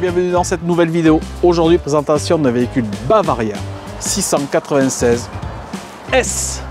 bienvenue dans cette nouvelle vidéo. Aujourd'hui, présentation d'un véhicule Bavaria 696 S.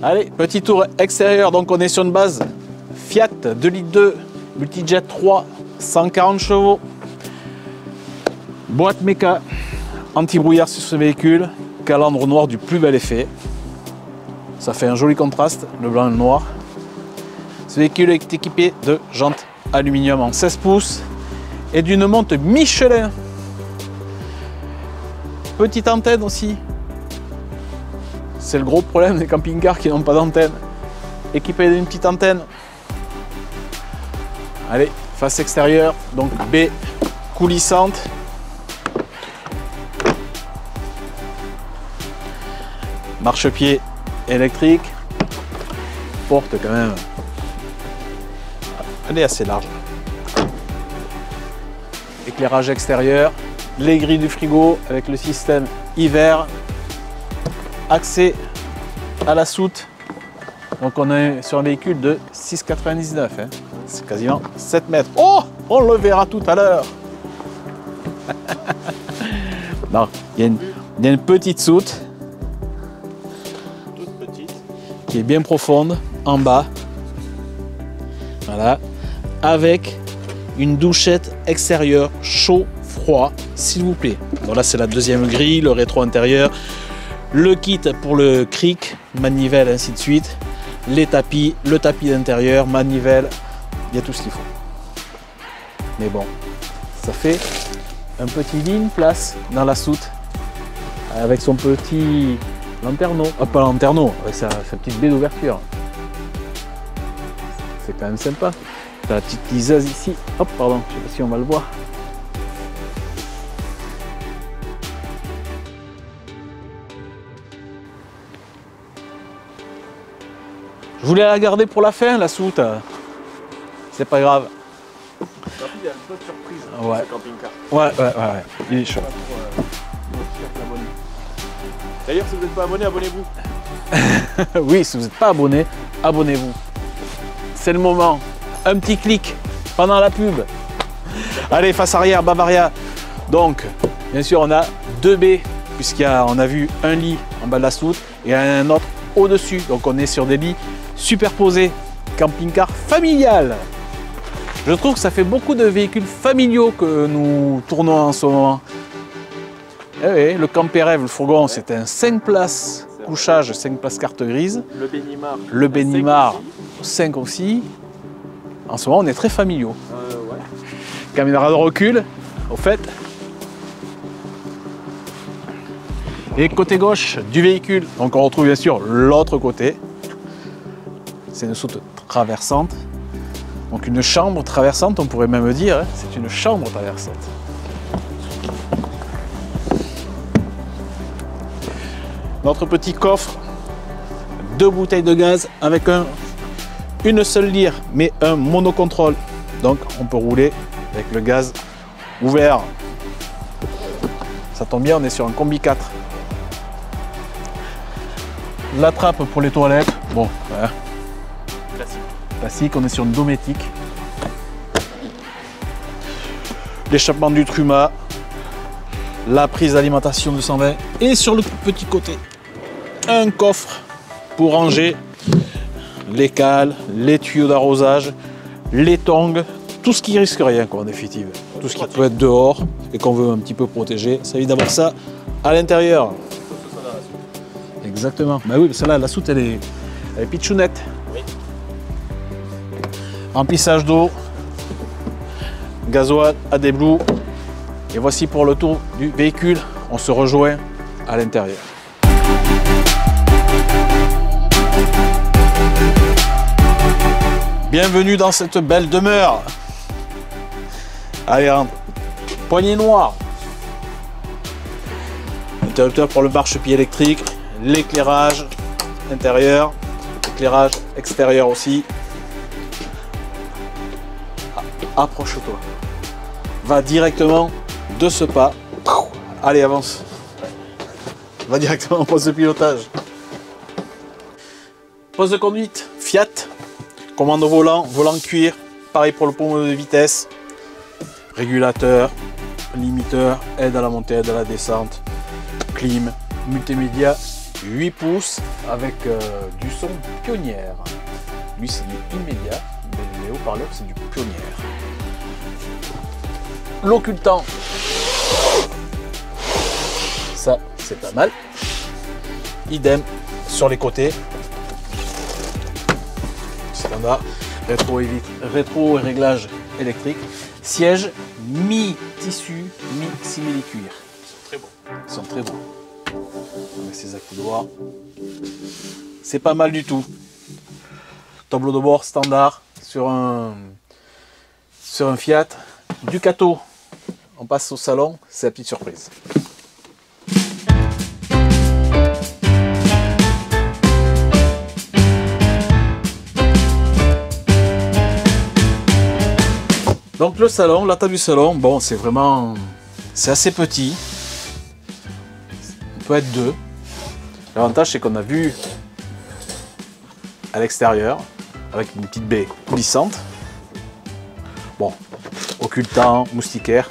Allez, petit tour extérieur, donc on est sur une base Fiat 2 litres 2, Multijet 3, 140 chevaux, boîte méca, anti-brouillard sur ce véhicule, calandre noir du plus bel effet. Ça fait un joli contraste, le blanc et le noir. Ce véhicule est équipé de jantes aluminium en 16 pouces et d'une monte Michelin. Petite antenne aussi. C'est le gros problème des camping-cars qui n'ont pas d'antenne. Équipé d'une petite antenne. Allez, face extérieure, donc baie coulissante. Marchepied électrique. Porte quand même. Elle est assez large. Éclairage extérieur. Les grilles du frigo avec le système hiver. Accès à la soute, donc on est sur un véhicule de 6,99 hein. C'est quasiment 7 mètres. Oh, on le verra tout à l'heure. Non, il y a une petite soute, toute petite, qui est bien profonde en bas, voilà, avec une douchette extérieure chaud-froid, s'il vous plaît. Donc là c'est la deuxième grille, le rétro intérieur. Le kit pour le cric, manivelle, ainsi de suite. Les tapis, le tapis d'intérieur, manivelle, il y a tout ce qu'il faut. Mais bon, ça fait un petit lit, place dans la soute. Avec son petit lanterneau. Ah, pas lanterneau, avec sa petite baie d'ouverture. C'est quand même sympa. T'as la petite liseuse ici. Hop, pardon, je sais pas si on va le voir. Je voulais la garder pour la fin, la soute. C'est pas grave. Il y a une bonne surprise dans ce camping-car. Ouais. Il est chaud. D'ailleurs, si vous n'êtes pas abonné, abonnez-vous. Oui, si vous n'êtes pas abonné, abonnez-vous. C'est le moment. Un petit clic pendant la pub. Allez, face arrière, Bavaria. Donc, bien sûr, on a deux baies, puisqu'on a vu un lit en bas de la soute et un autre au-dessus. Donc, on est sur des lits superposé, camping-car familial. Je trouve que ça fait beaucoup de véhicules familiaux que nous tournons en ce moment. Eh oui, le Campérève, le fourgon, c'est un 5 places couchage, 5 places carte grise. Le Bénimar, 5 aussi. En ce moment, on est très familiaux. Caméra de recul, au fait. Et côté gauche du véhicule, donc on retrouve bien sûr l'autre côté. C'est une soute traversante, donc une chambre traversante, on pourrait même dire, hein, c'est une chambre traversante. Notre petit coffre, 2 bouteilles de gaz avec une seule lyre, mais un monocontrôle. Donc on peut rouler avec le gaz ouvert. Ça tombe bien, on est sur un combi 4. La trappe pour les toilettes, bon, voilà. Classique, on est sur une dométique. L'échappement du Truma, la prise d'alimentation 220 et sur le petit côté, un coffre pour ranger les cales, les tuyaux d'arrosage, les tongs, tout ce qui risque rien quoi en définitive. Tout ce qui peut être dehors et qu'on veut un petit peu protéger, ça évite d'avoir ça à l'intérieur. Exactement. Bah oui, celle-là, la soute elle est pitchounette. Remplissage d'eau, gasoil, AdBlue. Et voici pour le tour du véhicule. On se rejoint à l'intérieur. Bienvenue dans cette belle demeure. Allez, rentre. Poignée noire. Interrupteur pour le marchepied électrique. L'éclairage intérieur. Éclairage extérieur aussi. Approche-toi. Va directement de ce pas. Allez, avance. Va directement en poste de pilotage. Poste de conduite, Fiat. Commande au volant, volant cuir. Pareil pour le pommeau de vitesse. Régulateur, limiteur, aide à la montée, aide à la descente. Clim, multimédia, 8 pouces avec du son Pionnière. Lui, c'est du immédiat, mais les haut-parleurs, c'est du Pionnière. L'occultant. Ça, c'est pas mal. Idem sur les côtés. Standard. Rétro et réglage électrique. Siège mi-tissu, mi-simili-cuir. Ils sont très beaux. Avec ces accoudoirs. C'est pas mal du tout. Tableau de bord standard sur un Fiat. Ducato. On passe au salon, c'est la petite surprise. Donc le salon, la table du salon, bon c'est assez petit. On peut être deux. L'avantage c'est qu'on a vu à l'extérieur avec une petite baie coulissante. Bon, occultant, moustiquaire.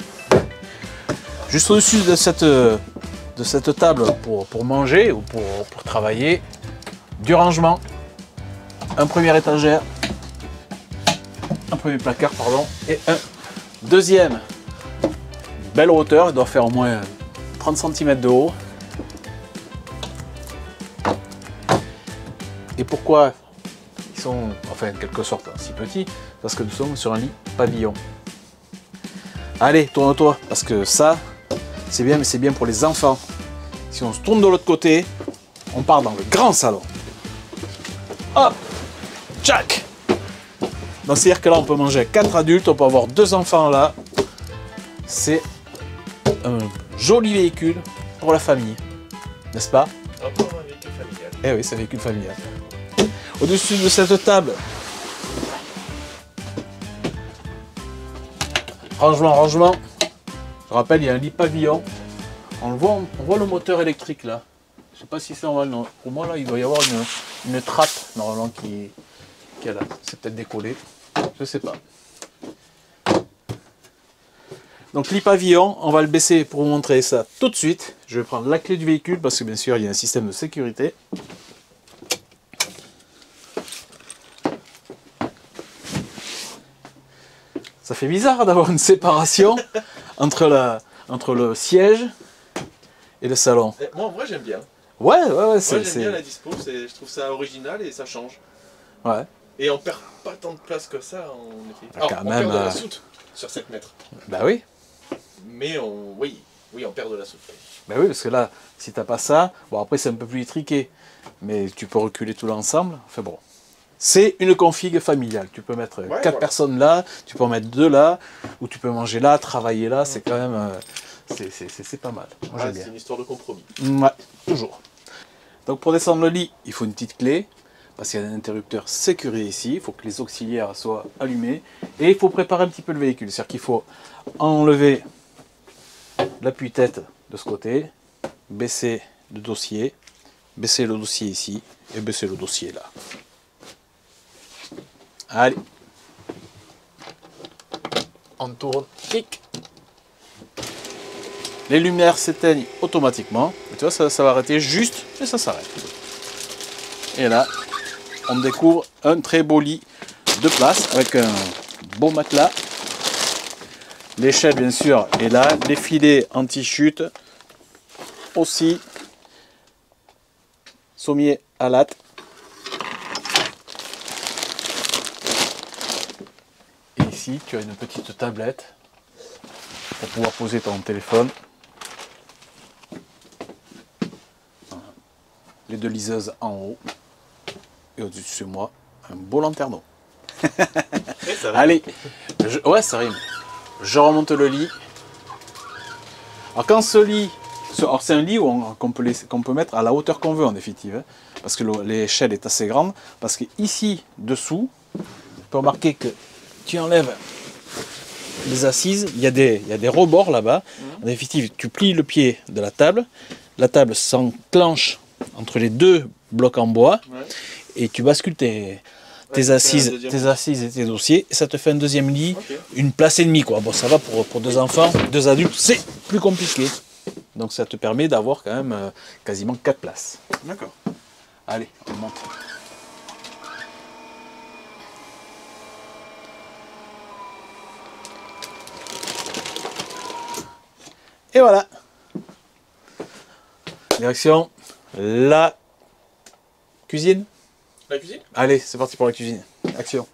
Juste au-dessus de cette table pour manger ou pour travailler, du rangement, un premier étagère, un premier placard pardon, et un deuxième. Belle hauteur, il doit faire au moins 30 cm de haut. Et pourquoi ils sont, enfin en quelque sorte, si petits? Parce que nous sommes sur un lit pavillon. Allez, tourne-toi, parce que ça, c'est bien, mais c'est bien pour les enfants. Si on se tourne de l'autre côté, on part dans le grand salon. Hop, tchac. Donc c'est-à-dire que là, on peut manger 4 adultes, on peut avoir 2 enfants là. C'est un joli véhicule pour la famille, n'est-ce pas? Encore un véhicule familial. Eh oui, c'est un véhicule familial. Au-dessus de cette table, rangement. Je rappelle, il y a un lit pavillon. On voit le moteur électrique là. Je sais pas si c'est normal. Non. Pour moi là, il doit y avoir une trappe normalement qui est là. C'est peut-être décollé. Je sais pas. Donc lit pavillon, on va le baisser pour vous montrer ça tout de suite. Je vais prendre la clé du véhicule parce que bien sûr il y a un système de sécurité. Ça fait bizarre d'avoir une séparation entre le siège et le salon. Moi en vrai j'aime bien. Ouais, Moi j'aime bien la dispo, je trouve ça original et ça change. Ouais. Et on perd pas tant de place que ça en effet. Ah, Alors, quand on même, perd de la soute sur 7 mètres. Bah oui. Mais oui, on perd de la soute. Bah oui, parce que là, si t'as pas ça, bon après c'est un peu plus étriqué, mais tu peux reculer tout l'ensemble. Enfin bon. C'est une config familiale. Tu peux mettre 4 personnes là, tu peux en mettre 2 là, ou tu peux manger là, travailler là. C'est quand même, c'est pas mal. Moi, j'aime bien. C'est une histoire de compromis. Ouais, toujours. Donc pour descendre le lit, il faut une petite clé, parce qu'il y a un interrupteur sécurisé ici. Il faut que les auxiliaires soient allumés, et il faut préparer un petit peu le véhicule. C'est-à-dire qu'il faut enlever l'appui-tête de ce côté, baisser le dossier ici, et baisser le dossier là. Allez, on tourne, clic. Les lumières s'éteignent automatiquement. Et tu vois, ça va arrêter juste, et ça s'arrête. Et là, on découvre un très beau lit de place avec un beau matelas. L'échelle, bien sûr, est là. Les filets anti-chute aussi. Sommier à latte. Ici, tu as une petite tablette pour pouvoir poser ton téléphone. Les 2 liseuses en haut. Et au-dessus de moi, un beau lanterneau. Et ça va. Allez, ouais, ça rime. Je remonte le lit. Alors quand ce lit, alors c'est un lit qu'on peut mettre à la hauteur qu'on veut en définitive, hein, parce que l'échelle est assez grande, parce que ici, dessous, tu peux remarquer que tu enlèves les assises, il y a des rebords là-bas. En définitive, tu plies le pied de la table s'enclenche entre les deux blocs en bois, Ouais. et tu bascules tes assises et tes dossiers, et ça te fait un deuxième lit, Ok. une place et demie quoi. Bon, ça va pour deux enfants, deux adultes, c'est plus compliqué. Donc ça te permet d'avoir quand même quasiment 4 places. D'accord. Allez, on monte. Et voilà. Direction la cuisine. La cuisine? Allez, c'est parti pour la cuisine. Action.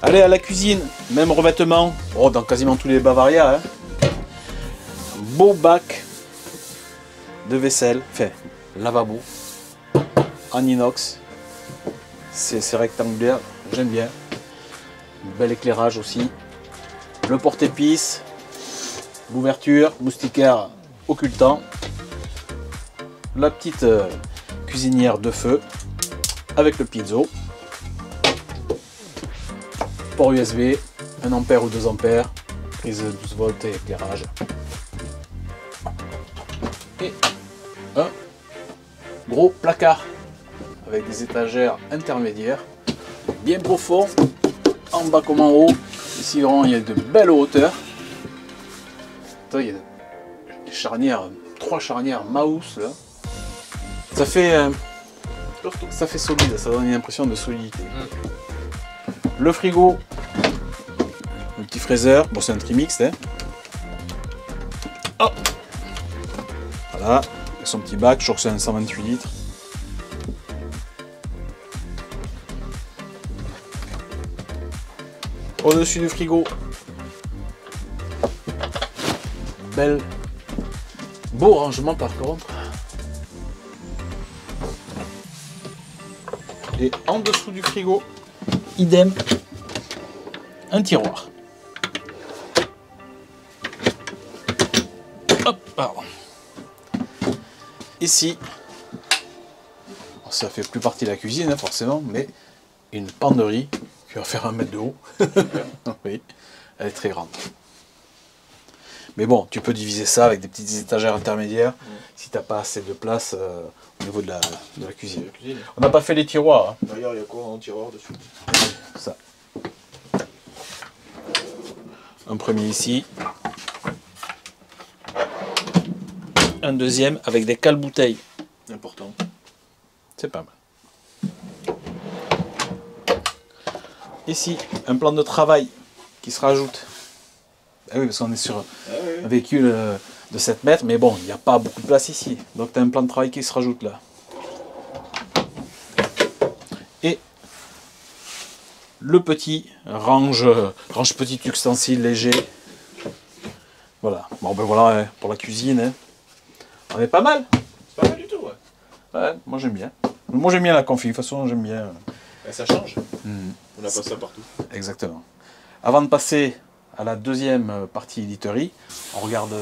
Allez, à la cuisine, même revêtement, oh, dans quasiment tous les Bavaria. Hein. Beau bac de vaisselle, enfin, lavabo, en inox. C'est rectangulaire, j'aime bien. Bel éclairage aussi. Le porte-épices, l'ouverture, moustiquaire occultant. La petite cuisinière de feu avec le piezo. Port USB, 1 ampère ou 2 ampères, prise 12 volts et éclairage. Et un gros placard avec des étagères intermédiaires, bien profond, en bas comme en haut. Ici vraiment il y a de belles hauteurs. Attends, il y a des charnières, 3 charnières Maus là. Ça fait solide, ça donne une impression de solidité. Le frigo, le petit fraiseur, bon c'est un trimix, hein. Oh. Voilà, avec son petit bac, je crois que c'est un 128 litres. Au-dessus du frigo, beau rangement par contre. Et en dessous du frigo, idem, un tiroir. Hop, pardon. Ici, ça fait plus partie de la cuisine hein, forcément, mais une penderie qui va faire 1 mètre de haut. Oui, elle est très grande. Mais bon, tu peux diviser ça avec des petites étagères intermédiaires si tu n'as pas assez de place au niveau de la cuisine. On n'a pas fait les tiroirs. Hein. D'ailleurs, il y a quoi en tiroir dessus? Ça. Un premier ici. Un deuxième avec des cale-bouteilles. Important. C'est pas mal. Ici, un plan de travail qui se rajoute. Ah oui, parce qu'on est sur un véhicule de 7 mètres, mais bon, il n'y a pas beaucoup de place ici. Donc tu as un plan de travail qui se rajoute là. Et le petit range petit ustensile léger. Voilà. Bon ben voilà, hein, pour la cuisine. Hein. On est pas mal. C'est pas mal du tout, ouais. Ouais, moi j'aime bien. Moi j'aime bien la config, de toute façon j'aime bien. Ça change. On n'a pas ça partout. Exactement. Avant de passer à la deuxième partie literie, on regarde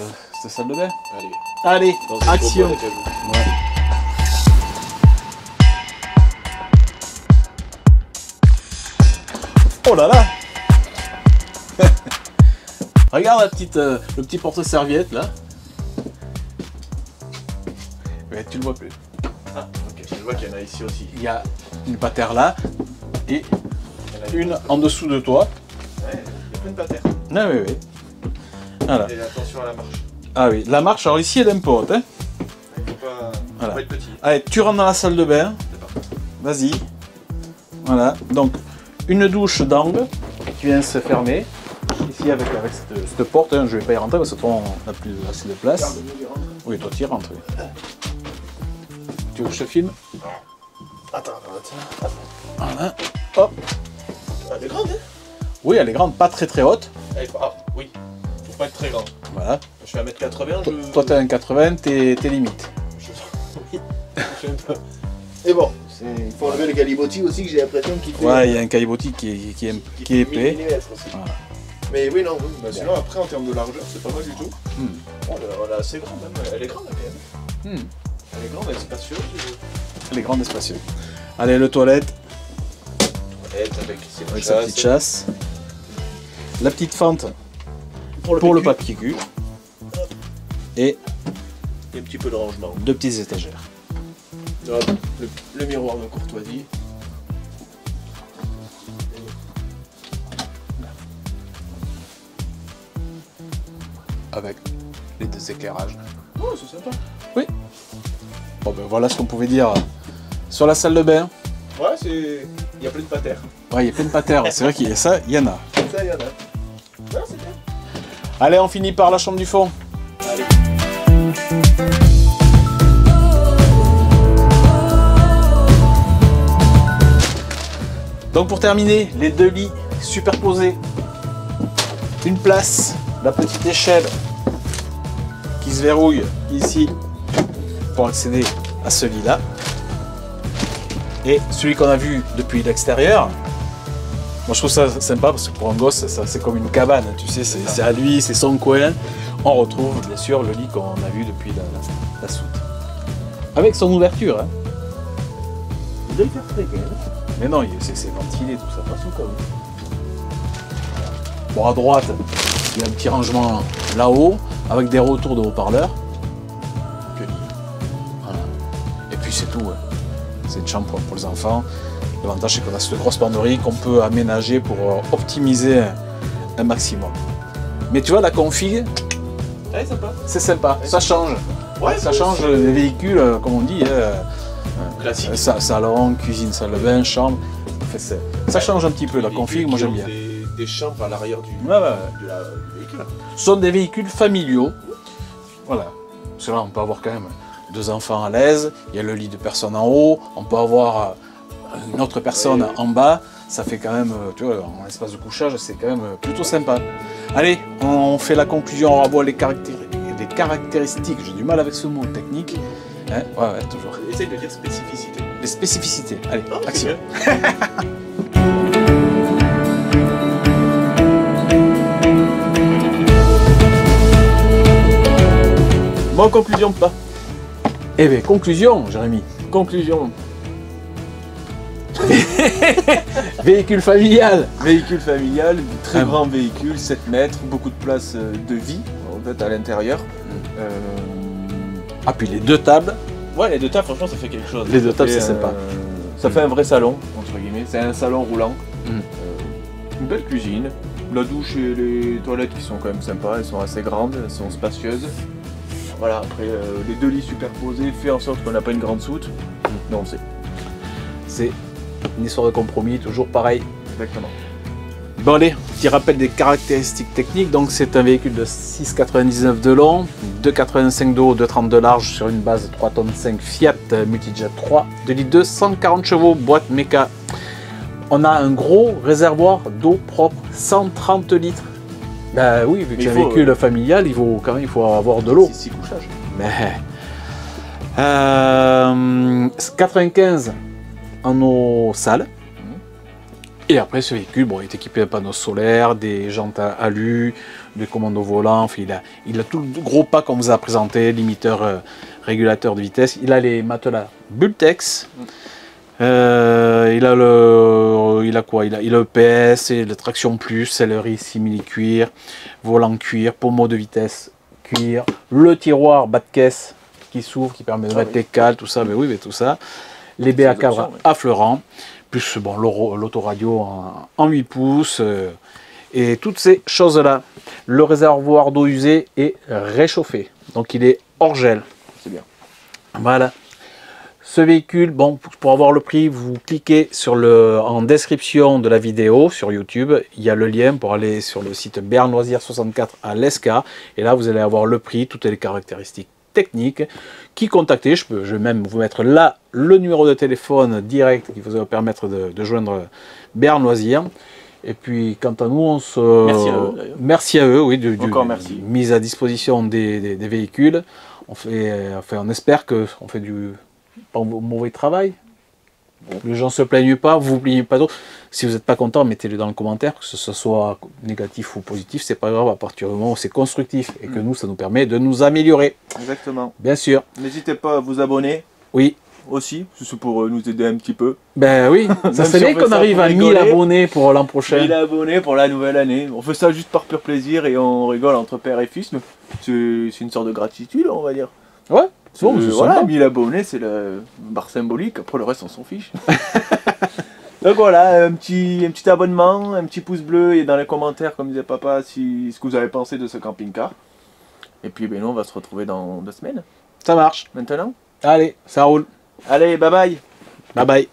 cette salle de bain. Allez. Allez, Dans ce action. gros bois, Ouais. Oh là là. Regarde le petit porte-serviette là. Mais tu le vois plus. Ah, ok. Je vois qu'il y en a ici aussi. Il y a une patère là et Il y en a une en dessous de toi. Ouais, il y a plein de patères. Ah oui, oui. Voilà. Et attention à la marche. Ah oui, la marche, alors ici elle est un peu haute. Hein. Il faut pas, Voilà. faut pas être petit. Allez, tu rentres dans la salle de bain. C'est parti. Vas-y. Voilà, donc une douche d'angle qui vient se fermer. Ici avec cette porte, hein, je ne vais pas y rentrer parce que toi on n'a plus assez de place. Oui, toi tu y rentres. Oui. Tu veux que je te filme? Attends. Voilà. Hop. Elle est grande, hein? Oui, elle est grande, pas très haute. Oui. Faut pas être très grand. Voilà. Je fais 1m80. Toi, t'es 1,80 m, t'es limite. Oui. Et bon, il faut enlever le galiboti aussi, que j'ai l'impression qu'il fait. Ouais, il y a un caillebotis qui est épais. Voilà. Mais oui, non, oui. Bah, sinon, après, en termes de largeur, c'est pas mal du tout. Oh, elle est assez grande, même. Elle est grande, quand même. Elle est grande, elle est spacieuse. Elle est grande et spacieuse. Allez, le toilette. Avec Sa petite chasse. La petite fente pour le papier cul. Et un petit peu de rangement. 2 petites étagères. Le miroir de courtoisie. Avec les 2 éclairages. Oh, c'est sympa. Oui. Bon ben voilà ce qu'on pouvait dire sur la salle de bain. Ouais, il y a plein de patères. Ouais, il y a plein de patères. C'est vrai qu'il y a ça, il y en a. Ça, il y en a. Ouais, c'est bien. Allez, on finit par la chambre du fond. Allez. Donc pour terminer, les 2 lits superposés. Une place, la petite échelle qui se verrouille ici pour accéder à ce lit-là. Et celui qu'on a vu depuis l'extérieur, moi je trouve ça sympa parce que pour un gosse, c'est comme une cabane, tu sais, c'est à lui, c'est son coin. On retrouve bien sûr le lit qu'on a vu depuis la soute. Avec son ouverture. Hein. Il doit y faire frais quand même. Mais non, c'est ventilé, tout ça passe ou quoi. Bon, à droite, il y a un petit rangement là-haut, avec des retours de haut-parleurs. Voilà. Et puis c'est tout. Ouais. C'est une chambre pour les enfants. L'avantage, c'est qu'on a cette grosse banderie qu'on peut aménager pour optimiser un maximum. Mais tu vois, la config, Ouais, sympa. c'est sympa, ça change. Ouais, Ça change les véhicules, comme on dit. Classique. Salon, cuisine, salle de bain, chambre. En fait, ça change un petit peu la config, moi j'aime bien. Des chambres à l'arrière du véhicule. Ce sont des véhicules familiaux. Voilà. Parce que là, on peut avoir quand même 2 enfants à l'aise, il y a le lit de personne en haut, on peut avoir une autre personne en bas. Ça fait quand même, tu vois, en espace de couchage, c'est quand même plutôt sympa. Allez, on fait la conclusion, on revoit les caractéristiques, j'ai du mal avec ce mot technique. Hein, ouais, toujours. Essaye de dire spécificité. Les spécificités. Allez, Oh, action. Bon, conclusion pas. Eh bien, conclusion, Jérémy. Conclusion. Véhicule familial. Véhicule familial, très Ah. grand véhicule, 7 mètres, beaucoup de place de vie en fait à l'intérieur. Ah, puis les 2 tables. Ouais, les 2 tables, franchement, ça fait quelque chose. Les 2 Ça tables, fait, c'est sympa. Ça fait un vrai salon, entre guillemets. C'est un salon roulant. Mm. Une belle cuisine. La douche et les toilettes qui sont quand même sympas. Elles sont assez grandes, elles sont spacieuses. Voilà, après, les 2 lits superposés fait en sorte qu'on n'a pas une grande soute. Non, c'est C'est une histoire de compromis, toujours pareil. exactement. Bon allez, petit rappel des caractéristiques techniques. Donc c'est un véhicule de 6,99 de long, 2,85 de haut, 2,30 de large sur une base 3,5 tonnes Fiat Multijet 3, 2 litres 240 chevaux, boîte méca. On a un gros réservoir d'eau propre, 130 litres. Bah oui, vu que c'est un véhicule familial, il faut avoir de l'eau. 6 couchages. Mais 95 en eau sale. Et après, ce véhicule est équipé d'un panneau solaire, des jantes à alu, des commandes au volant. Enfin, il a tout le gros pack qu'on vous a présenté, limiteur, régulateur de vitesse. Il a les matelas Bultex. Il a quoi? Il a EPS, et la traction plus, sellerie simili-cuir, volant cuir, pommeau de vitesse cuir, le tiroir bas de caisse qui s'ouvre, qui permet de mettre les cales, tout ça. Mais oui, mais tout ça. Les baies à cadre affleurants. Plus l'autoradio en 8 pouces, et toutes ces choses-là. Le réservoir d'eau usée est réchauffé, donc il est hors gel. C'est bien. Voilà. Ce véhicule, bon, pour avoir le prix, vous cliquez en description de la vidéo sur YouTube. Il y a le lien pour aller sur le site Berne Loisirs 64 à l'ESCA. Et là, vous allez avoir le prix, toutes les caractéristiques techniques, qui contacter. Je vais même vous mettre là le numéro de téléphone direct qui vous permettre de joindre Béarn Loisirs. Et puis quant à nous, on se... Merci à eux d'ailleurs. Merci à eux, oui, Encore merci. Mise à disposition des véhicules. On espère qu'on fait du pas mauvais travail. Bon. Les gens ne se plaignent pas, vous ne vous plaignez pas trop. Si vous n'êtes pas content, mettez-le dans le commentaire, que ce soit négatif ou positif, c'est pas grave à partir du moment où c'est constructif et que nous, ça nous permet de nous améliorer. Exactement. Bien sûr. N'hésitez pas à vous abonner. Oui. Aussi, c'est pour nous aider un petit peu. Ben oui, ça serait bien qu'on arrive à 1000 abonnés pour l'an prochain. 1000 abonnés pour la nouvelle année. On fait ça juste par pur plaisir et on rigole entre père et fils. C'est une sorte de gratitude, on va dire. Ouais, c'est bon, voilà, 1000 abonnés, c'est la barre symbolique. Après le reste, on s'en fiche. Donc voilà, un petit abonnement, un petit pouce bleu et dans les commentaires, comme disait papa, ce que vous avez pensé de ce camping-car. Et puis ben, nous, on va se retrouver dans 2 semaines. Ça marche. Maintenant. Allez, ça roule. Allez, bye bye. Bye bye.